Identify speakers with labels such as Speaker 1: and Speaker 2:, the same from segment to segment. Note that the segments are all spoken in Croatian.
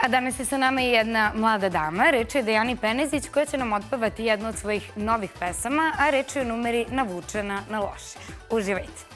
Speaker 1: A danas je sa nama i jedna mlada dama. Reč je Dejani Penezić koja će nam otpevati jednu od svojih novih pesama, a reč je o numeri Navučena na loše. Uživajte!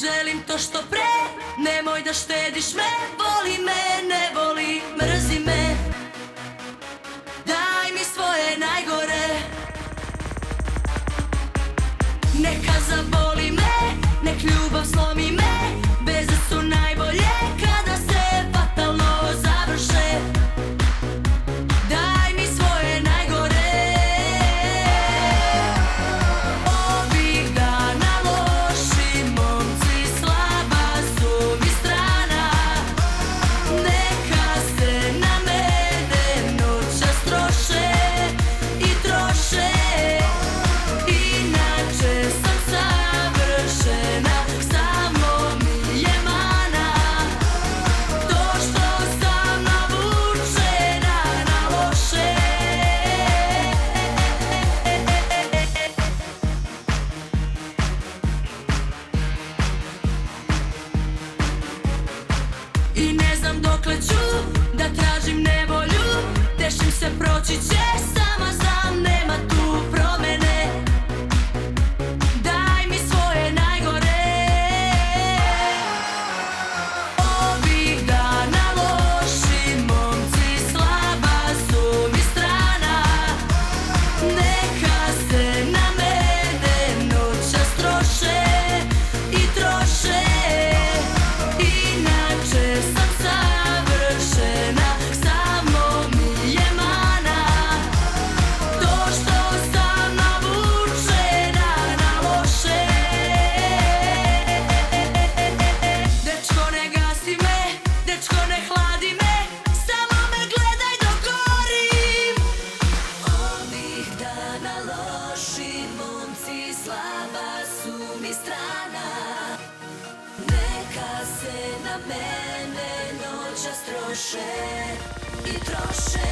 Speaker 2: Želim to što pre, nemoj da štediš me, voli me, ne voli, mrzi me. Daj mi svoje najgore, neka zaboli me, nek ljubav slomi me. Veze su najbolje kada se fatalno završe. Daj mi svoje najgore. Ovih dana loši momci slaba su mi strana. Neka se na mene noćas troše i troše. Inače sam savršena, samo mi je mana to što sam navučena na loše. I ne znam dokle ću da tražim nevolju, tešim se proći će, sama znam nema tu promene. Daj mi svoje najgore. Ovih dana loši momci slaba su mi strana. Neka se na mene noćas troše i troše. Inače sam savršena, samo mi je mana to što sam navučena na loše. Dečko ne gasi me, dečko ne hladi me, samo me gledaj dok gorim. Ovih dana loši momci slaba su mi strana. Neka se na mene noćas troše i troše.